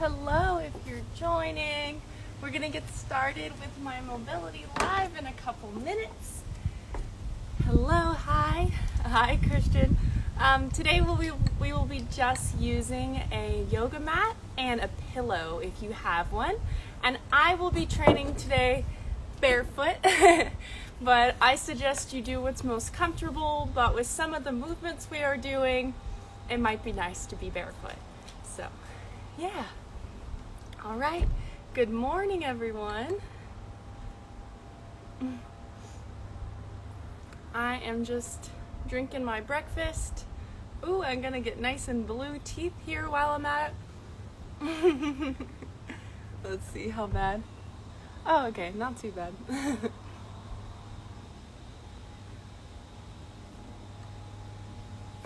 hello if you're joining. We're gonna get started with my mobility live in a couple minutes. Hello, hi Christian. Today we will be just using a yoga mat and a pillow if you have one. And I will be training today barefoot, but I suggest you do what's most comfortable, but with some of the movements we are doing, it might be nice to be barefoot. So, yeah. All right. Good morning, everyone. I am just drinking my breakfast. Ooh, I'm gonna get nice and blue teeth here while I'm at it. Let's see, how bad? Oh, okay, not too bad.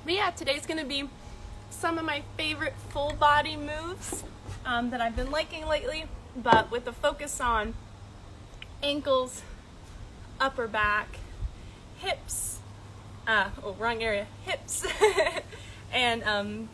But yeah, today's gonna be some of my favorite full body moves that I've been liking lately, but with a focus on ankles, upper back, hips, wrong area, hips, and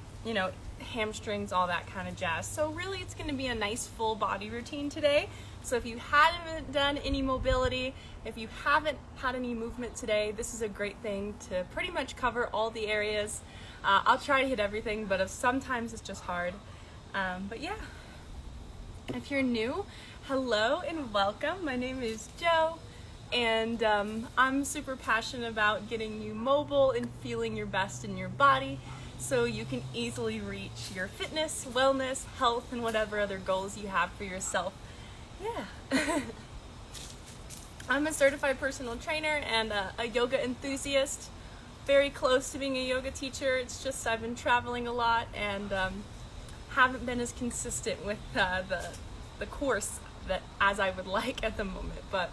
hamstrings, all that kind of jazz. So really it's going to be a nice full body routine today. So if you haven't done any mobility, if you haven't had any movement today, this is a great thing to pretty much cover all the areas. I'll try to hit everything, but sometimes it's just hard. But yeah, if you're new, hello and welcome. My name is Joe, and I'm super passionate about getting you mobile and feeling your best in your body so you can easily reach your fitness, wellness, health, and whatever other goals you have for yourself. Yeah. I'm a certified personal trainer and a yoga enthusiast. Very close to being a yoga teacher. It's just I've been traveling a lot and haven't been as consistent with the course that as I would like at the moment, but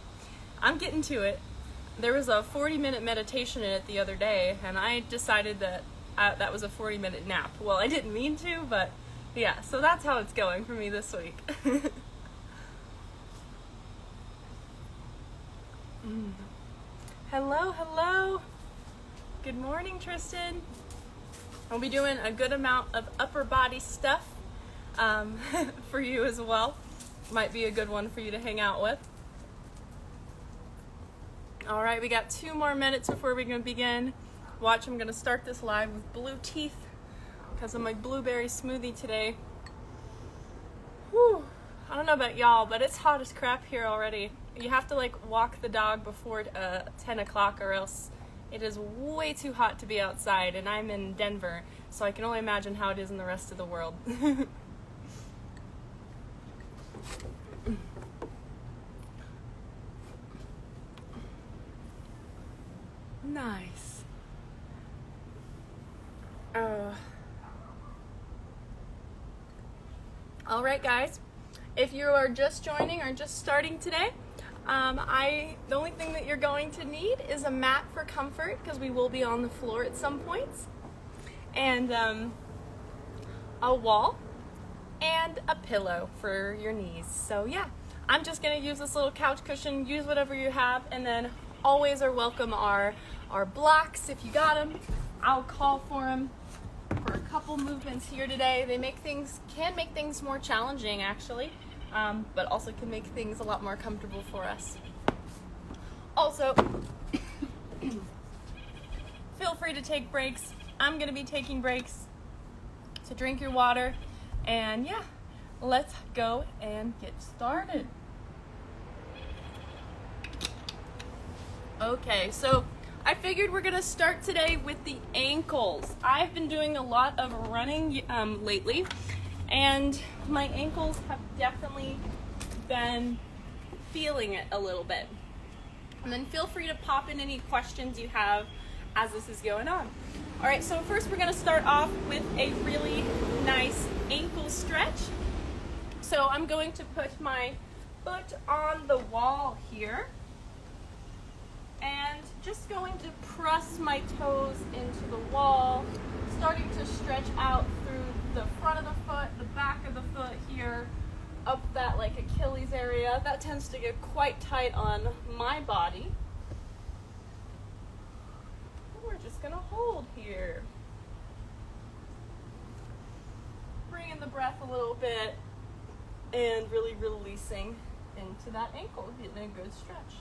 I'm getting to it. There was a 40-minute meditation in it the other day, and I decided that that was a 40-minute nap. Well, I didn't mean to, but yeah, so that's how it's going for me this week. Hello. Good morning, Tristan. I'll be doing a good amount of upper body stuff for you as well. Might be a good one for you to hang out with. All right, we got 2 more minutes before we're going to begin. Watch, I'm going to start this live with blue teeth because of my blueberry smoothie today. Whew. I don't know about y'all, but it's hot as crap here already. You have to walk the dog before 10 o'clock or else it is way too hot to be outside, and I'm in Denver, so I can only imagine how it is in the rest of the world. Nice. All right, guys. If you are just joining or just starting today, the only thing that you're going to need is a mat for comfort because we will be on the floor at some points, and a wall and a pillow for your knees. So yeah, I'm just going to use this little couch cushion. Use whatever you have, and then always are welcome our blocks if you got them. I'll call for them for a couple movements here today. They can make things more challenging actually, but also can make things a lot more comfortable for us. Also, feel free to take breaks. I'm going to be taking breaks, so drink your water, and yeah, let's go and get started. Okay, so I figured we're going to start today with the ankles. I've been doing a lot of running lately, and my ankles have definitely been feeling it a little bit. And then feel free to pop in any questions you have as this is going on. All right, so first we're going to start off with a really nice ankle stretch. So I'm going to put my foot on the wall here, and just going to press my toes into the wall, starting to stretch out through the front of the foot, the back of the foot here, up that Achilles area. That tends to get quite tight on my body. We're just gonna hold here. Bring in the breath a little bit. and really releasing into that ankle, getting a good stretch.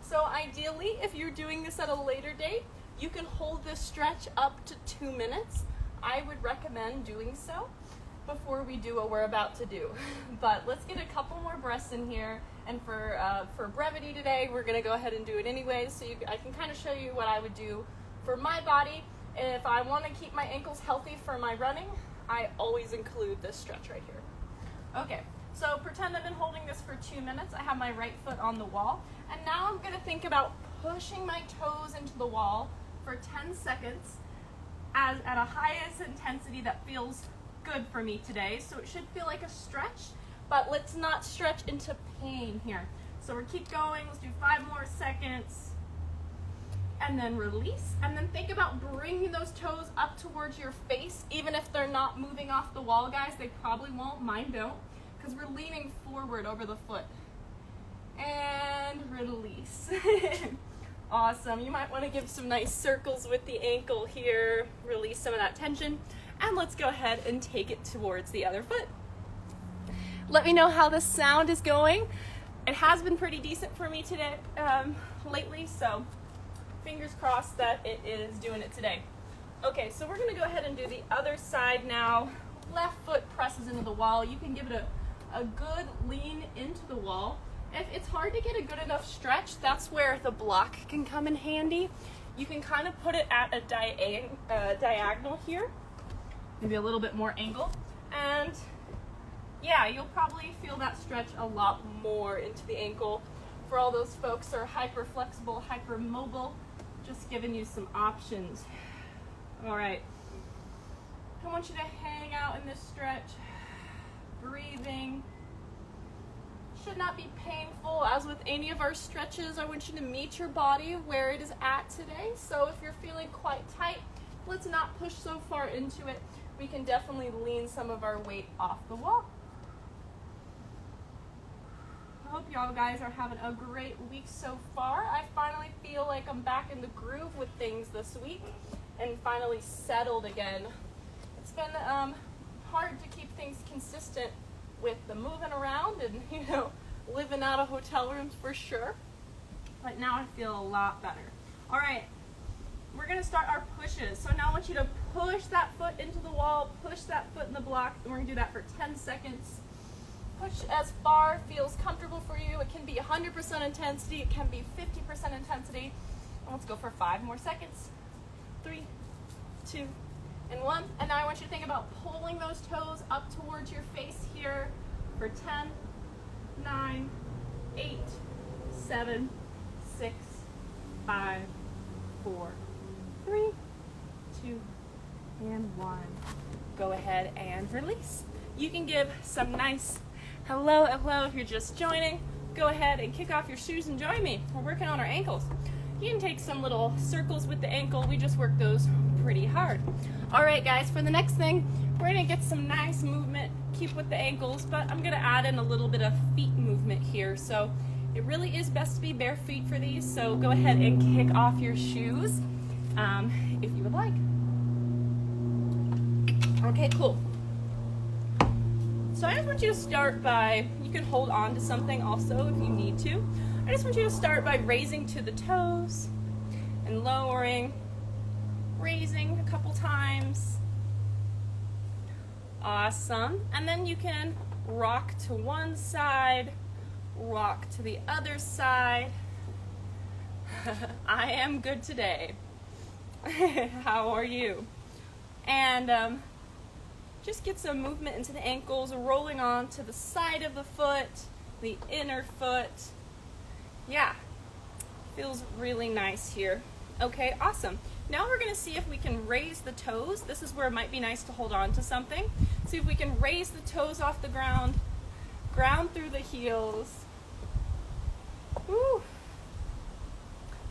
So ideally, if you're doing this at a later date, you can hold this stretch up to 2 minutes. I would recommend doing so before we do what we're about to do. But let's get a couple more breaths in here. And for brevity today, we're gonna go ahead and do it anyway, so I can kind of show you what I would do for my body. If I want to keep my ankles healthy for my running, I always include this stretch right here. Okay, so pretend I've been holding this for 2 minutes. I have my right foot on the wall, and now I'm gonna think about pushing my toes into the wall for 10 seconds at a highest intensity that feels good for me today. So it should feel like a stretch, but let's not stretch into pain here. So we'll keep going, let's do 5 more seconds. And then release, and then think about bringing those toes up towards your face. Even if they're not moving off the wall, guys, they probably won't, mine don't, because we're leaning forward over the foot. And release. Awesome. You might want to give some nice circles with the ankle here, release some of that tension, and let's go ahead and take it towards the other foot. Let me know how the sound is going. It has been pretty decent for me today, lately, so fingers crossed that it is doing it today. Okay, so we're gonna go ahead and do the other side now. Left foot presses into the wall. You can give it a good lean into the wall. If it's hard to get a good enough stretch, that's where the block can come in handy. You can kind of put it at a diagonal here, maybe a little bit more angle, and yeah, you'll probably feel that stretch a lot more into the ankle. For all those folks who are hyper flexible, hyper mobile, just giving you some options. All right, I want you to hang out in this stretch, breathing. Should not be painful. As with any of our stretches, I want you to meet your body where it is at today. So if you're feeling quite tight, let's not push so far into it. We can definitely lean some of our weight off the wall. I hope y'all guys are having a great week so far. I finally feel like I'm back in the groove with things this week and finally settled again. It's been hard to keep things consistent with the moving around and, living out of hotel rooms for sure. But now I feel a lot better. All right, we're gonna start our pushes. So now I want you to push that foot into the wall, push that foot in the block, and we're gonna do that for 10 seconds. Push as far feels comfortable for you. It can be 100% intensity, it can be 50% intensity. And let's go for 5 more seconds. 3, 2, and 1. And now I want you to think about pulling those toes up towards your face here for 10, 9, 8, 7, 6, 5, 4, 3, 2, and 1. Go ahead and release. You can give some nice hello if you're just joining. Go ahead and kick off your shoes and join me. We're working on our ankles. You can take some little circles with the ankle. We just work those pretty hard. All right, guys, for the next thing, we're gonna get some nice movement, keep with the ankles, but I'm gonna add in a little bit of feet movement here. So it really is best to be bare feet for these. So go ahead and kick off your shoes if you would like. Okay, cool. So I just want you to start by, you can hold on to something also if you need to. I just want you to start by raising to the toes and lowering, raising a couple times. Awesome. And then you can rock to one side, rock to the other side. I am good today. How are you? And just get some movement into the ankles, rolling on to the side of the foot, the inner foot. Yeah, feels really nice here. Okay, awesome. Now we're gonna see if we can raise the toes. This is where it might be nice to hold on to something. See if we can raise the toes off the ground, ground through the heels. Woo.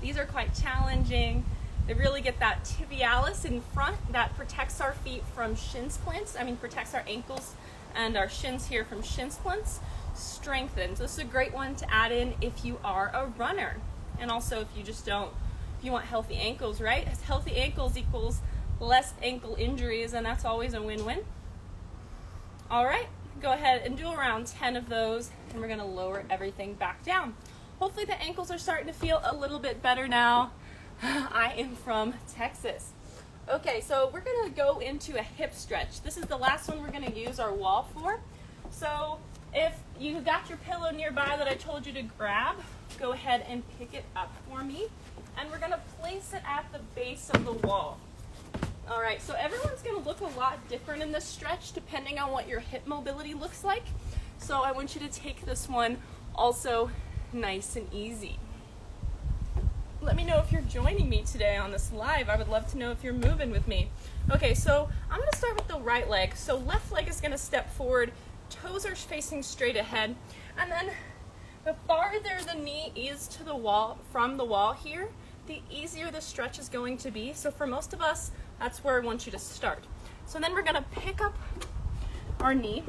These are quite challenging. They really get that tibialis in front that protects our feet from shin splints. Protects our ankles and our shins here from shin splints. Strengthens. This is a great one to add in if you are a runner. And also if you want healthy ankles, right? Healthy ankles equals less ankle injuries, and that's always a win-win. All right, go ahead and do around 10 of those, and we're gonna lower everything back down. Hopefully the ankles are starting to feel a little bit better now. I am from Texas. Okay, so we're gonna go into a hip stretch. This is the last one we're gonna use our wall for. So if you got your pillow nearby that I told you to grab, go ahead and pick it up for me. And we're gonna place it at the base of the wall. All right, so everyone's gonna look a lot different in this stretch depending on what your hip mobility looks like. So I want you to take this one also nice and easy. Let me know if you're joining me today on this live. I would love to know if you're moving with me. Okay, so I'm gonna start with the right leg. So left leg is gonna step forward, toes are facing straight ahead, and then the farther the knee is to the wall, from the wall here, the easier the stretch is going to be. So for most of us, that's where I want you to start. So then we're gonna pick up our knee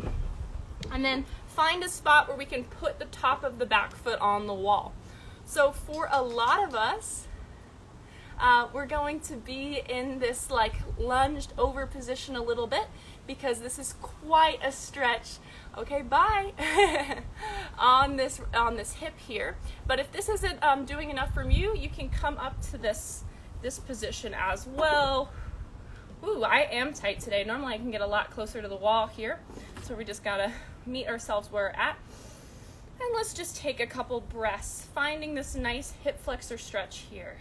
and then find a spot where we can put the top of the back foot on the wall. So for a lot of us, we're going to be in this like lunged over position a little bit because this is quite a stretch. Okay, bye. on this hip here. But if this isn't doing enough from you, you can come up to this position as well. Ooh, I am tight today. Normally I can get a lot closer to the wall here. So we just gotta meet ourselves where we're at. And let's just take a couple breaths, finding this nice hip flexor stretch here.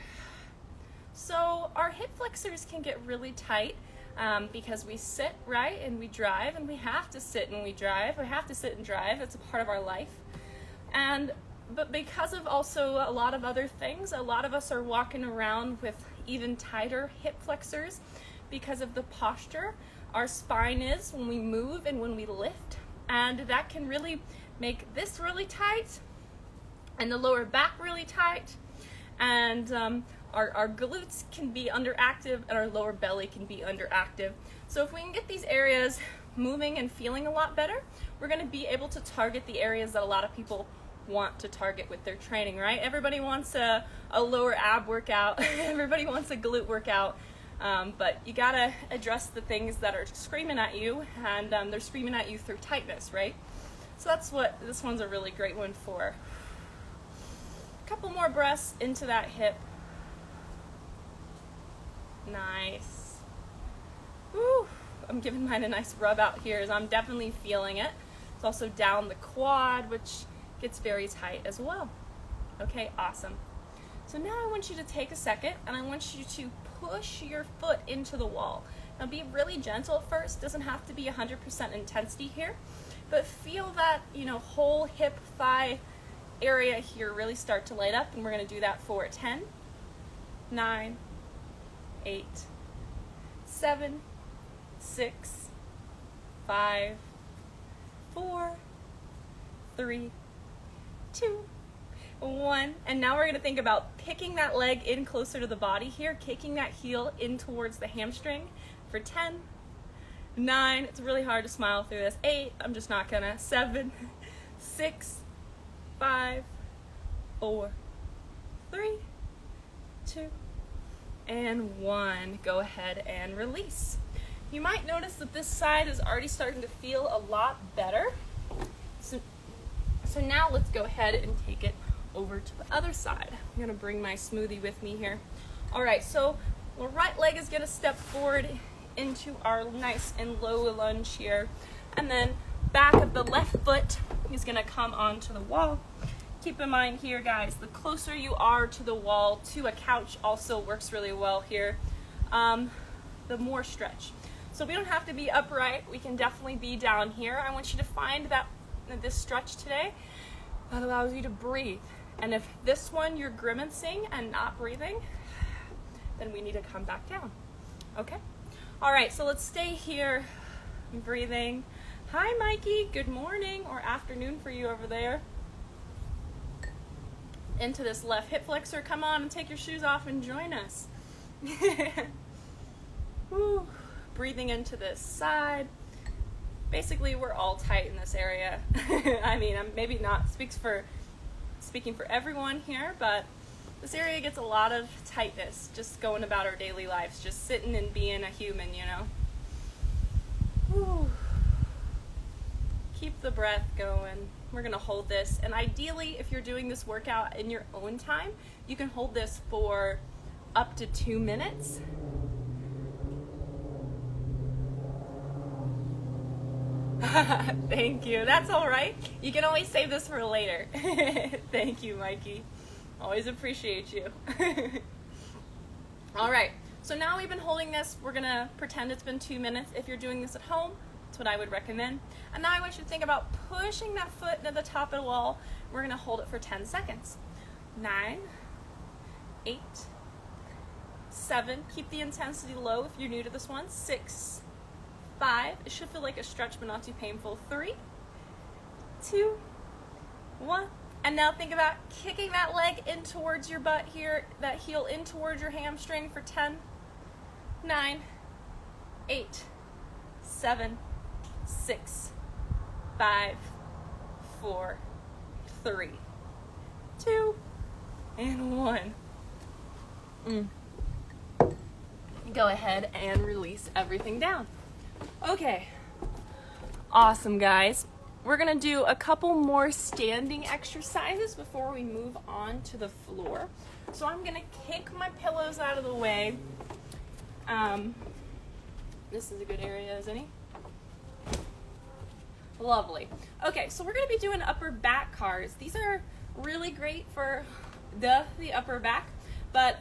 So our hip flexors can get really tight because we sit, right, and we drive, and we have to sit and we drive. We have to sit and drive. It's a part of our life. But because of also a lot of other things, a lot of us are walking around with even tighter hip flexors because of the posture our spine is when we move and when we lift. And that can really make this really tight and the lower back really tight. And our glutes can be underactive and our lower belly can be underactive. So if we can get these areas moving and feeling a lot better, we're going to be able to target the areas that a lot of people want to target with their training, right? Everybody wants a lower ab workout. Everybody wants a glute workout. But you gotta address the things that are screaming at you, and they're screaming at you through tightness, right? So that's what this one's a really great one for. A couple more breaths into that hip. Nice. Woo. I'm giving mine a nice rub out here as I'm definitely feeling it. It's also down the quad, which gets very tight as well. Okay, awesome. So now I want you to take a second and I want you to push your foot into the wall. Now be really gentle at first, doesn't have to be 100% intensity here, but feel that, whole hip thigh area here really start to light up, and we're gonna do that for 10, 9, 8, 7, 6, 5, 4, 3, 2, 1. And now we're going to think about picking that leg in closer to the body here, kicking that heel in towards the hamstring for 10, 9, it's really hard to smile through this, 8, I'm just not gonna, 7, 6, 5, 4, 3, 2, and 1. Go ahead and release. You might notice that this side is already starting to feel a lot better. So now let's go ahead and take it over to the other side. I'm gonna bring my smoothie with me here. All right, so the right leg is gonna step forward into our nice and low lunge here. And then back of the left foot is gonna come onto the wall. Keep in mind here, guys, the closer you are to the wall, to a couch also works really well here, the more stretch. So we don't have to be upright, we can definitely be down here. I want you to find this stretch today that allows you to breathe. And if this one you're grimacing and not breathing, then we need to come back down, okay? All right, so let's stay here, breathing. Hi, Mikey, good morning or afternoon for you over there. Into this left hip flexor, come on and take your shoes off and join us. Woo. Breathing into this side. Basically, we're all tight in this area. I mean, I'm maybe not speaking for everyone here, but this area gets a lot of tightness just going about our daily lives, just sitting and being a human, Whew. Keep the breath going. We're gonna hold this, and ideally, if you're doing this workout in your own time, you can hold this for up to 2 minutes. Thank you. That's all right. You can always save this for later. Thank you, Mikey. Always appreciate you. All right. So now we've been holding this. We're going to pretend it's been 2 minutes. If you're doing this at home, that's what I would recommend. And now I want you to think about pushing that foot to the top of the wall. We're going to hold it for 10 seconds. 9, 8, 7. Keep the intensity low if you're new to this one. 6, 5. It should feel like a stretch, but not too painful. 3, 2, 1. And now think about kicking that leg in towards your butt here, that heel in towards your hamstring for 10, 9, 8, 7, 6, 5, 4, 3, 2, and 1. Go ahead and release everything down. Okay, awesome, guys. We're gonna do a couple more standing exercises before we move on to the floor. So I'm gonna kick my pillows out of the way. This is a good area, isn't it? Lovely. Okay, so we're gonna be doing upper back cars. These are really great for the upper back, but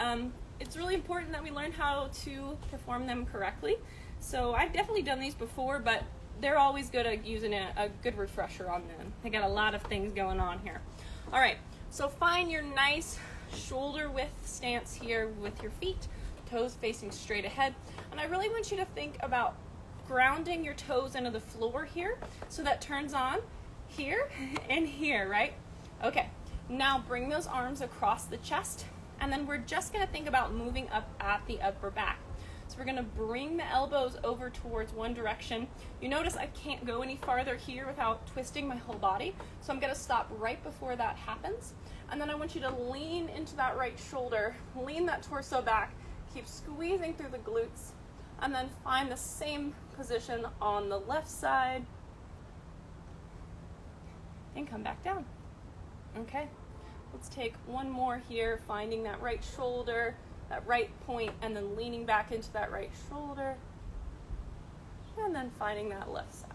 it's really important that we learn how to perform them correctly. So I've definitely done these before, but they're always good at using a good refresher on them. They got a lot of things going on here. All right, so find your nice shoulder width stance here with your feet, toes facing straight ahead. And I really want you to think about grounding your toes into the floor here, so that turns on here and here, right? Okay, now bring those arms across the chest, and then we're just gonna think about moving up at the upper back. So we're gonna bring the elbows over towards one direction. You notice I can't go any farther here without twisting my whole body. So I'm gonna stop right before that happens. And then I want you to lean into that right shoulder, lean that torso back, keep squeezing through the glutes, and then find the same position on the left side, and come back down. Okay, let's take one more here, finding that right shoulder, that right point, and then leaning back into that right shoulder, and then finding that left side.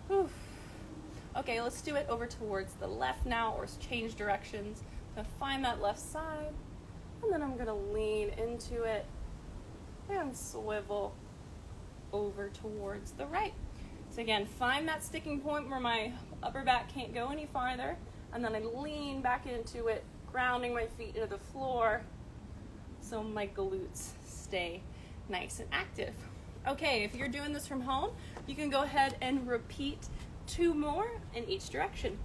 Whew. Okay, let's do it over towards the left now, or change directions. So find that left side, and then I'm gonna lean into it and swivel over towards the right. So again, find that sticking point where my upper back can't go any farther, and then I lean back into it, grounding my feet into the floor, so my glutes stay nice and active. Okay, if you're doing this from home, you can go ahead and repeat 2 more in each direction.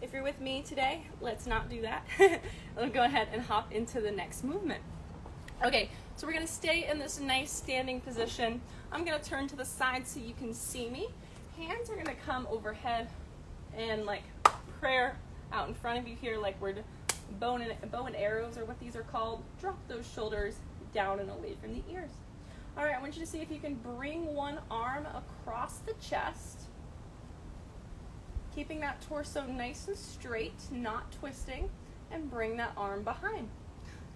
If you're with me today, let's not do that. We'll go ahead and hop into the next movement. Okay, so we're gonna stay in this nice standing position. I'm gonna turn to the side so you can see me. Hands are gonna come overhead and like prayer out in front of you here, like we're bow and arrows, or what these are called. Drop those shoulders down and away from the ears. All right, I want you to see if you can bring one arm across the chest, keeping that torso nice and straight, not twisting, and bring that arm behind.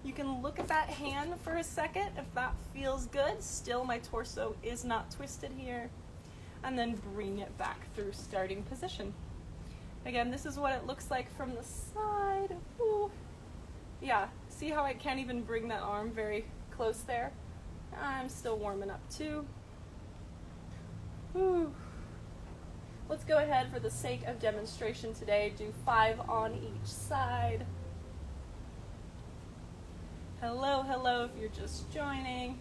You can look at that hand for a second if that feels good. Still, my torso is not twisted here. And then bring it back through starting position. Again, this is what it looks like from the side. Ooh. Yeah, see how I can't even bring that arm very close there? I'm still warming up too. Ooh. Let's go ahead, for the sake of demonstration today, do 5 on each side. Hello, hello, if you're just joining.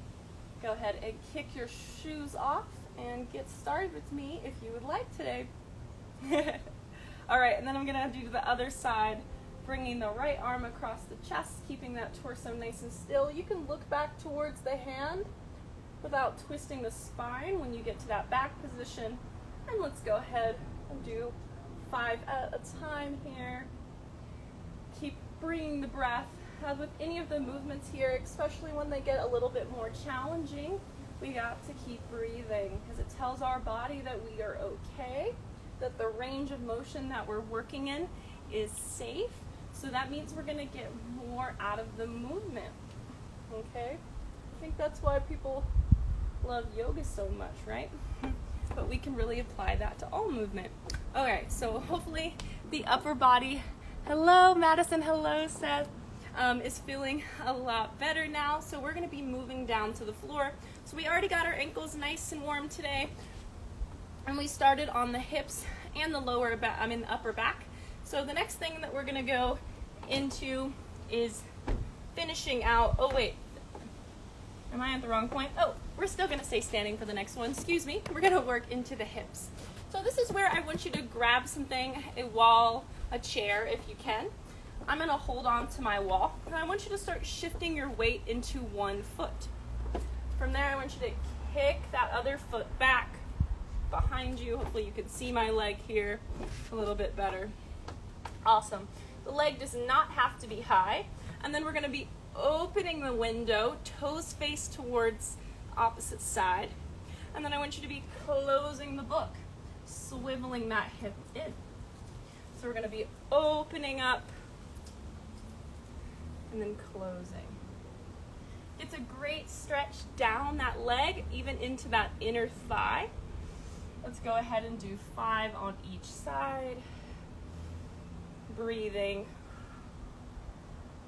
Go ahead and kick your shoes off and get started with me if you would like today. All right, and then I'm gonna do the other side, bringing the right arm across the chest, keeping that torso nice and still. You can look back towards the hand without twisting the spine when you get to that back position. And let's go ahead and do 5 at a time here. Keep bringing the breath. As with any of the movements here, especially when they get a little bit more challenging, We got to keep breathing because it tells our body that we are okay, that the range of motion that we're working in is safe. So that means we're going to get more out of the movement. Okay? I think that's why people love yoga so much, right? But we can really apply that to all movement. Okay, so hopefully the upper body, hello Madison, hello Seth, is feeling a lot better now. So we're going to be moving down to the floor. So we already got our ankles nice and warm today, and we started on the hips and the lower back, the upper back. So the next thing that we're going to go into is finishing out, oh wait, am I at the wrong point? Oh, we're still going to stay standing for the next one, excuse me. We're going to work into the hips. So this is where I want you to grab something, a wall, a chair if you can. I'm going to hold on to my wall, and I want you to start shifting your weight into one foot. From there, I want you to kick that other foot back behind you. Hopefully you can see my leg here a little bit better. Awesome. The leg does not have to be high. And then we're going to be opening the window, toes face towards opposite side. And then I want you to be closing the book, swiveling that hip in. So we're going to be opening up and then closing. It's a great stretch down that leg, even into that inner thigh. Let's go ahead and do 5 on each side. Breathing.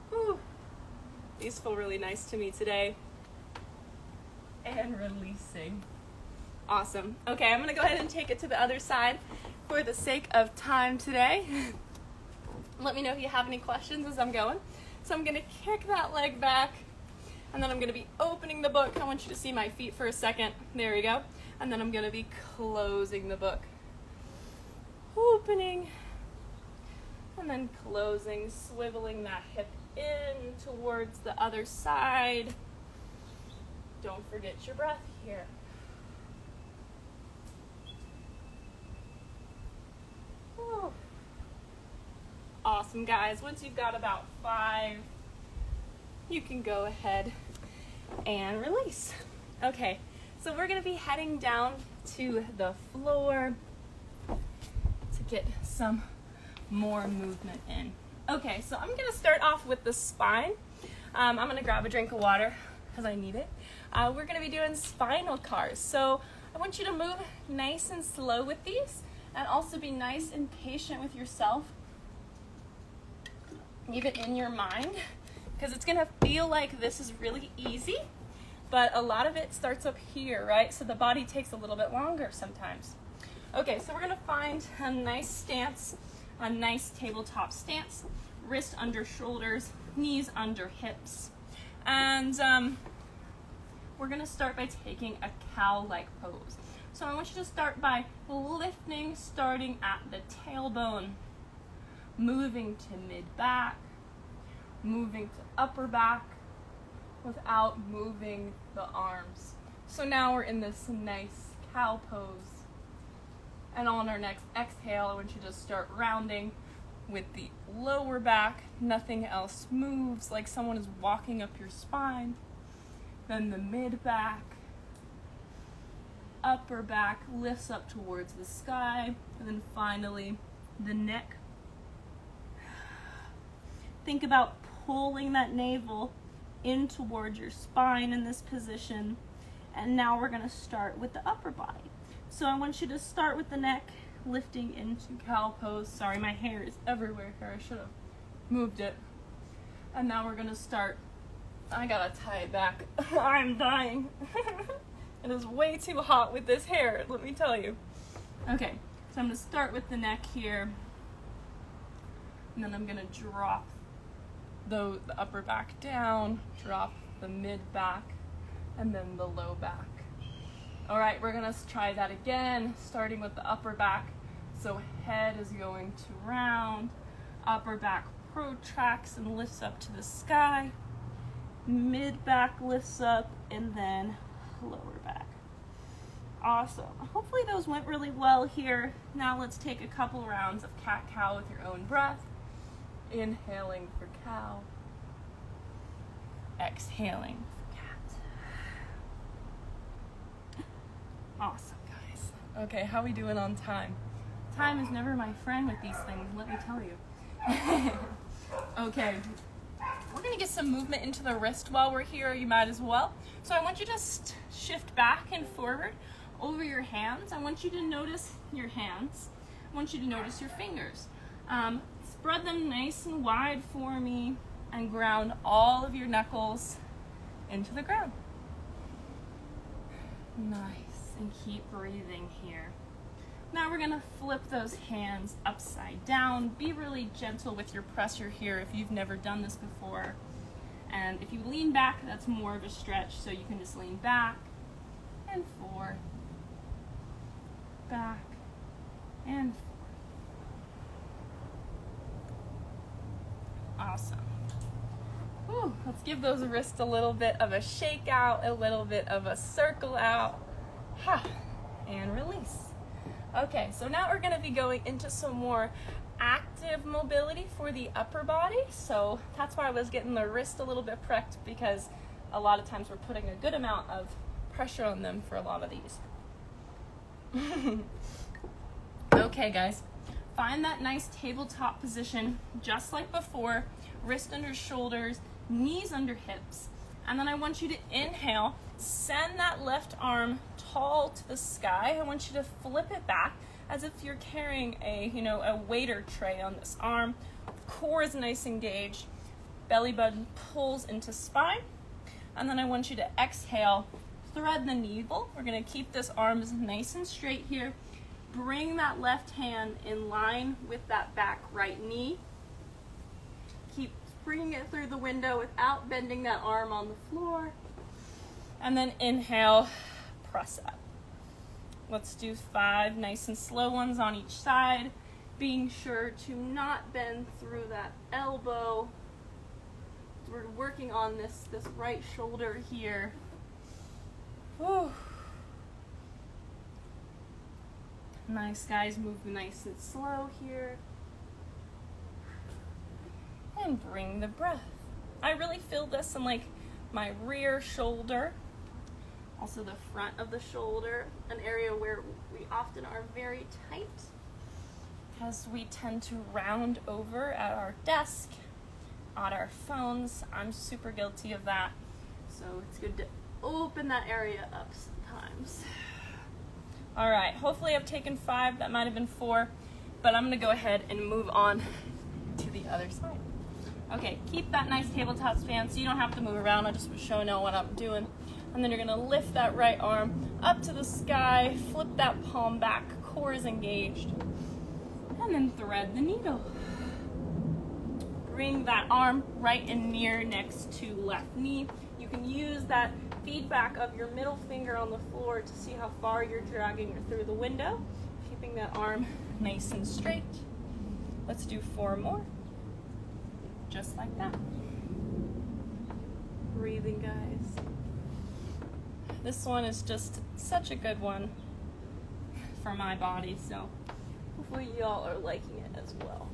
Whew. These feel really nice to me today. And releasing. Awesome. Okay, I'm going to go ahead and take it to the other side for the sake of time today. Let me know if you have any questions as I'm going. So I'm going to kick that leg back, and then I'm going to be opening the book. I want you to see my feet for a second. There we go. And then I'm going to be closing the book. Opening, and then closing, swiveling that hip in towards the other side. Don't forget your breath here. Whew. Awesome, guys. Once you've got about 5, you can go ahead and release. Okay, so we're going to be heading down to the floor to get some more movement in. Okay, so I'm going to start off with the spine. I'm going to grab a drink of water because I need it. We're going to be doing spinal cars. So I want you to move nice and slow with these, and also be nice and patient with yourself, even in your mind, because it's going to feel like this is really easy, but a lot of it starts up here, right? So the body takes a little bit longer sometimes. Okay, so we're going to find a nice stance, a nice tabletop stance, wrist under shoulders, knees under hips. And we're going to start by taking a cow-like pose. So I want you to start by lifting, starting at the tailbone, moving to mid-back, moving to upper back without moving the arms. So now we're in this nice cow pose. And on our next exhale, I want you to start rounding with the lower back. Nothing else moves, like someone is walking up your spine. Then the mid-back, upper back lifts up towards the sky. And then finally, the neck. Think about pulling that navel in towards your spine in this position. And now we're going to start with the upper body. So I want you to start with the neck, lifting into cow pose. Sorry, my hair is everywhere here. I should have moved it. And now we're going to start. I got to tie it back. I'm dying. It is way too hot with this hair, let me tell you. Okay, so I'm going to start with the neck here. And then I'm going to drop the upper back down, drop the mid back, and then the low back. All right, we're gonna try that again, starting with the upper back. So head is going to round, upper back protracts and lifts up to the sky, mid back lifts up, and then lower back. Awesome. Hopefully those went really well here. Now let's take a couple rounds of cat-cow with your own breath. Inhaling for cow. Exhaling for cat. Awesome, guys. Okay, how we doing on time? Time is never my friend with these things, let me tell you. Okay, we're gonna get some movement into the wrist while we're here, you might as well. So I want you to shift back and forward over your hands. I want you to notice your hands. I want you to notice your fingers. Spread them nice and wide for me and ground all of your knuckles into the ground. Nice, and keep breathing here. Now we're gonna flip those hands upside down. Be really gentle with your pressure here if you've never done this before. And if you lean back, that's more of a stretch, so you can just lean back and forth, back and forth. Awesome. Whew, let's give those wrists a little bit of a shake out, a little bit of a circle out, and release. Okay, so now we're gonna be going into some more active mobility for the upper body. So that's why I was getting the wrist a little bit prepped, because a lot of times we're putting a good amount of pressure on them for a lot of these. Okay, guys. Find that nice tabletop position, just like before, wrist under shoulders, knees under hips. And then I want you to inhale, send that left arm tall to the sky. I want you to flip it back as if you're carrying a waiter tray on this arm. Core is nice and engaged, belly button pulls into spine. And then I want you to exhale, thread the needle. We're gonna keep this arms nice and straight here. Bring that left hand in line with that back right knee. Keep bringing it through the window without bending that arm on the floor. And then inhale, press up. Let's do 5 nice and slow ones on each side, being sure to not bend through that elbow. We're working on this right shoulder here. Whew. Nice, guys, move nice and slow here. And bring the breath. I really feel this in like my rear shoulder, also the front of the shoulder, an area where we often are very tight because we tend to round over at our desk, on our phones. I'm super guilty of that. So it's good to open that area up sometimes. All right, hopefully I've taken 5, that might have been 4, but I'm gonna go ahead and move on to the other side. Okay, keep that nice tabletop span so you don't have to move around. I just was showing you what I'm doing. And then you're gonna lift that right arm up to the sky, flip that palm back, core is engaged, and then thread the needle. Bring that arm right and near next to left knee. You can use that feedback of your middle finger on the floor to see how far you're dragging her through the window, keeping that arm nice and straight. Let's do 4 more, just like that. Breathing, guys. This one is just such a good one for my body, so hopefully y'all are liking it as well.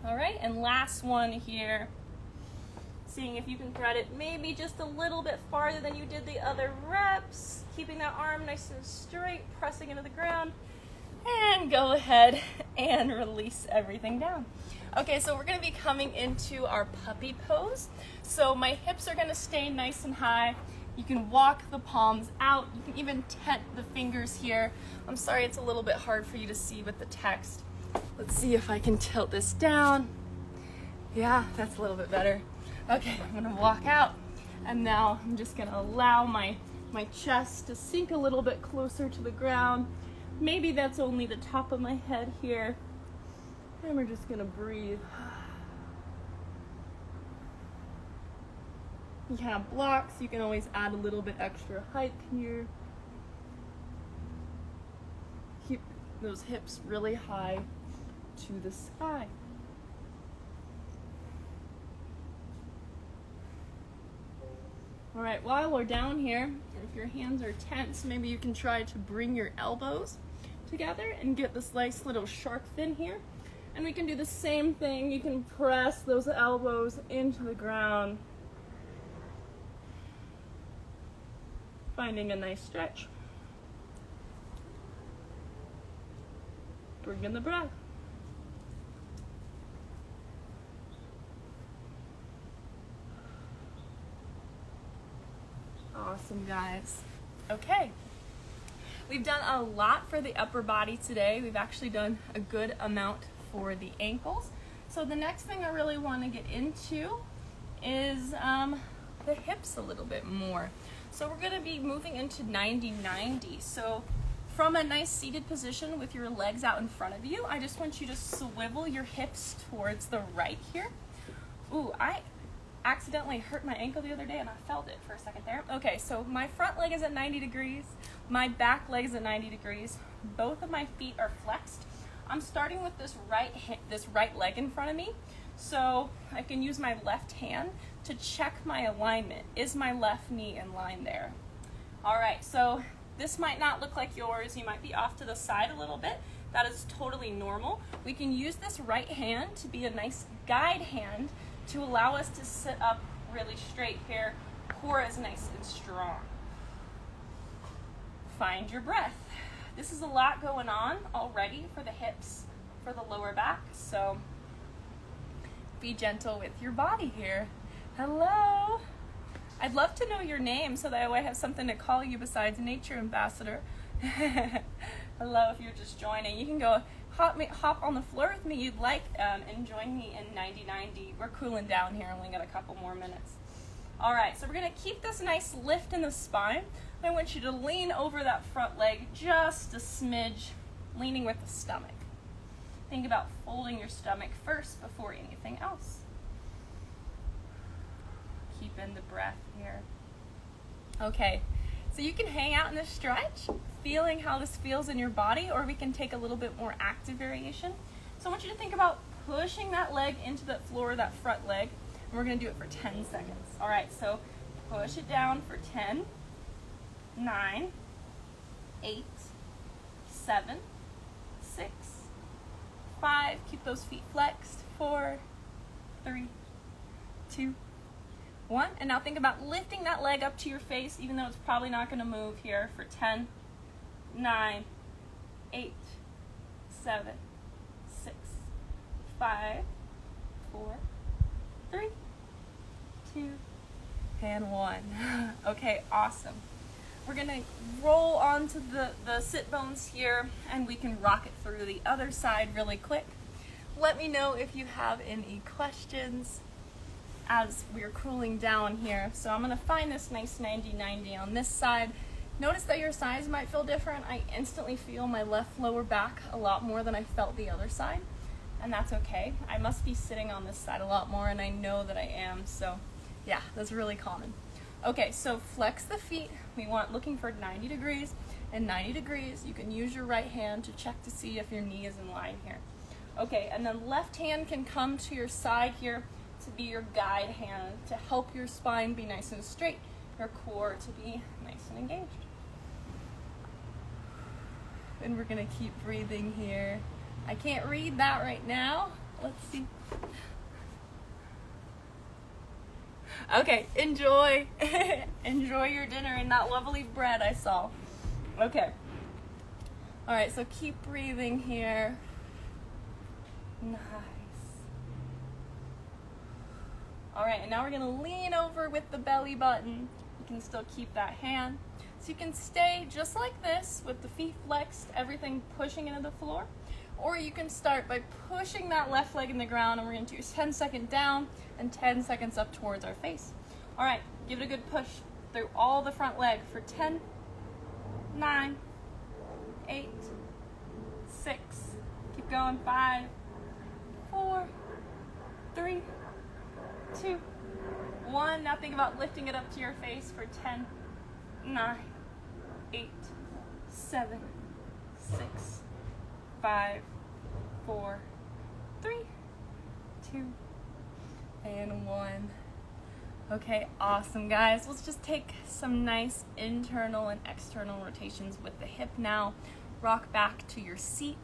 All right, and last one here. Seeing if you can thread it maybe just a little bit farther than you did the other reps. Keeping that arm nice and straight, pressing into the ground. And go ahead and release everything down. Okay, so we're gonna be coming into our puppy pose. So my hips are gonna stay nice and high. You can walk the palms out. You can even tent the fingers here. I'm sorry it's a little bit hard for you to see with the text. Let's see if I can tilt this down. Yeah, that's a little bit better. Okay, I'm gonna walk out, and now I'm just gonna allow my chest to sink a little bit closer to the ground. Maybe that's only the top of my head here. And we're just gonna breathe. You can have blocks, you can always add a little bit extra height here. Keep those hips really high to the sky. All right, while we're down here, if your hands are tense, maybe you can try to bring your elbows together and get this nice little shark fin here. And we can do the same thing. You can press those elbows into the ground, finding a nice stretch. Bring in the breath. Awesome, guys. Okay. We've done a lot for the upper body today. We've actually done a good amount for the ankles. So the next thing I really want to get into is the hips a little bit more. So we're going to be moving into 90-90. So from a nice seated position with your legs out in front of you, I just want you to swivel your hips towards the right here. Ooh, I accidentally hurt my ankle the other day and I felt it for a second there. Okay, so my front leg is at 90 degrees. My back leg is at 90 degrees. Both of my feet are flexed. I'm starting with this right leg in front of me, so I can use my left hand to check my alignment. Is my left knee in line there? All right, so this might not look like yours. You might be off to the side a little bit. That is totally normal. We can use this right hand to be a nice guide hand to allow us to sit up really straight here. Core is nice and strong. Find your breath. This is a lot going on already for the hips, for the lower back, so be gentle with your body here. Hello. I'd love to know your name so that way I have something to call you besides Nature Ambassador. Hello, if you're just joining. You can go hop on the floor with me you'd like and join me in 90-90. We're cooling down here, only got a couple more minutes. All right, so we're gonna keep this nice lift in the spine. I want you to lean over that front leg just a smidge, leaning with the stomach. Think about folding your stomach first before anything else. Keep in the breath here. Okay, so you can hang out in this stretch, feeling how this feels in your body, or we can take a little bit more active variation. So I want you to think about pushing that leg into the floor, that front leg, and we're gonna do it for 10 seconds. All right, so push it down for 10, 9, 8, 7, 6, 5. Keep those feet flexed. 4, 3, 2, 1. And now think about lifting that leg up to your face, even though it's probably not going to move here, for 10, 9, 8, 7, 6, 5, 4, 3, 2, and 1. Okay, awesome. We're gonna roll onto the sit bones here, and we can rock it through the other side really quick. Let me know if you have any questions as we're cooling down here. So I'm gonna find this nice 90-90 on this side. Notice that your sides might feel different. I instantly feel my left lower back a lot more than I felt the other side, and that's okay. I must be sitting on this side a lot more, and I know that I am, so yeah, that's really common. Okay, so flex the feet. We want looking for 90 degrees and 90 degrees. You can use your right hand to check to see if your knee is in line here. Okay, and then left hand can come to your side here to be your guide hand to help your spine be nice and straight, your core to be nice and engaged. And we're gonna keep breathing here. I can't read that right now. Let's see. Okay, enjoy. Enjoy your dinner and that lovely bread I saw. Okay. All right, so keep breathing here. Nice. All right, and now we're gonna lean over with the belly button. You can still keep that hand. So you can stay just like this with the feet flexed, everything pushing into the floor. Or you can start by pushing that left leg in the ground, and we're gonna do 10 seconds down and 10 seconds up towards our face. All right, give it a good push through all the front leg for 10, 9, 8, 6, keep going, 5, 4, 3, 2, 1. Now think about lifting it up to your face for 10, 9, 8, 7, 6, 5, 4, 3, 2, and 1. Okay, awesome, guys. Let's just take some nice internal and external rotations with the hip now. Rock back to your seat.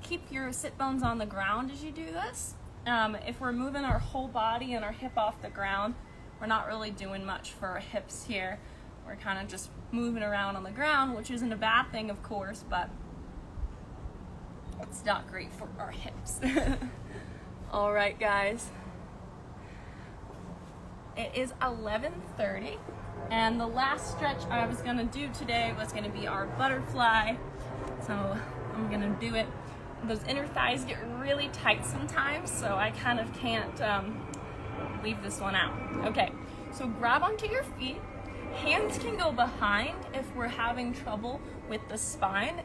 keep your sit bones on the ground as you do this. If we're moving our whole body and our hip off the ground, we're not really doing much for our hips here. We're kind of just moving around on the ground, which isn't a bad thing, of course, but it's not great for our hips. All right, guys. It is 11:30, and the last stretch I was gonna do today was gonna be our butterfly. So I'm gonna do it. Those inner thighs get really tight sometimes, so I kind of can't leave this one out. Okay, so grab onto your feet. Hands can go behind if we're having trouble with the spine.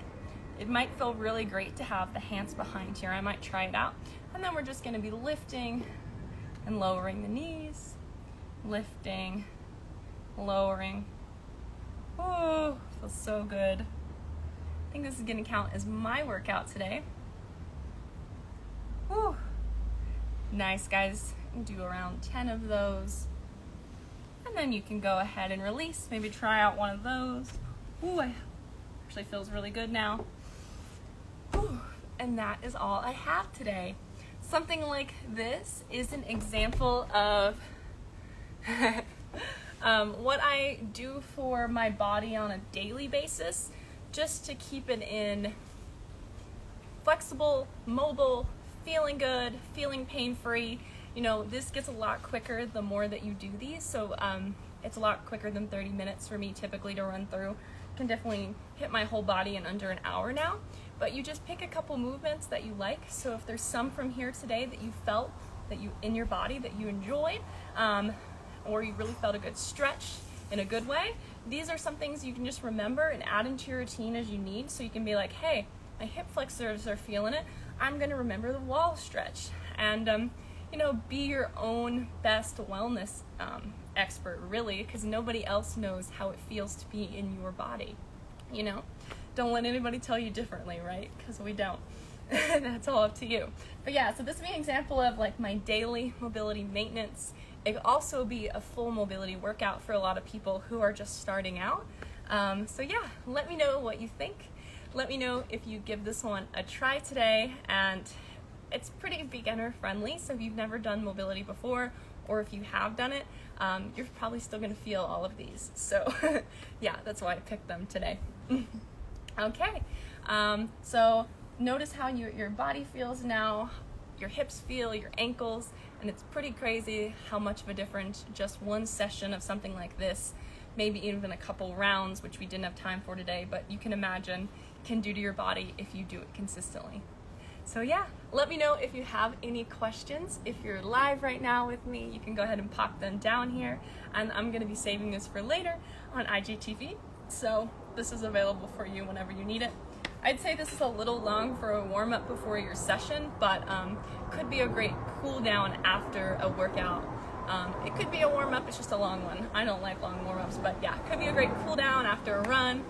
It might feel really great to have the hands behind here. I might try it out. And then we're just gonna be lifting and lowering the knees. Lifting, lowering. Oh, feels so good. I think this is gonna count as my workout today. Whew. Nice, guys. Do around 10 of those. And then you can go ahead and release. Maybe try out one of those. Ooh, actually feels really good now. Ooh. And that is all I have today. Something like this is an example of what I do for my body on a daily basis, just to keep it in flexible, mobile, feeling good, feeling pain-free. You know, this gets a lot quicker the more that you do these, so it's a lot quicker than 30 minutes for me typically to run through. Can definitely hit my whole body in under an hour now, but you just pick a couple movements that you like. So if there's some from here today that you felt that you in your body that you enjoyed, or you really felt a good stretch in a good way, these are some things you can just remember and add into your routine as you need, so you can be like, hey, my hip flexors are feeling it, I'm going to remember the wall stretch. And you know, be your own best wellness expert, really, because nobody else knows how it feels to be in your body. You know, don't let anybody tell you differently, right? Because we don't. That's all up to you. But yeah, so this would be an example of like my daily mobility maintenance. It could also be a full mobility workout for a lot of people who are just starting out. So yeah, let me know what you think. Let me know if you give this one a try today, and it's pretty beginner friendly, so if you've never done mobility before, or if you have done it, you're probably still gonna feel all of these. So yeah, that's why I picked them today. Okay, so notice how your body feels now, your hips feel, your ankles, and it's pretty crazy how much of a difference just one session of something like this, maybe even a couple rounds, which we didn't have time for today, but you can imagine can do to your body if you do it consistently. So yeah, let me know if you have any questions. If you're live right now with me, you can go ahead and pop them down here, and I'm gonna be saving this for later on IGTV, so this is available for you whenever you need it. I'd say this is a little long for a warm-up before your session, but could be a great cool down after a workout. It could be a warm-up, it's just a long one. I don't like long warm-ups, but yeah, it could be a great cool down after a run,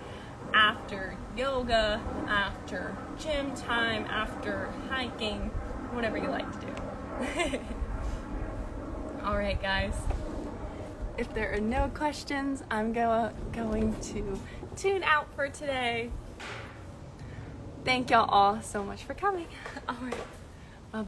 after yoga, after gym time, after hiking, whatever you like to do. All right, guys. If there are no questions, I'm going to tune out for today. Thank y'all all so much for coming. All right.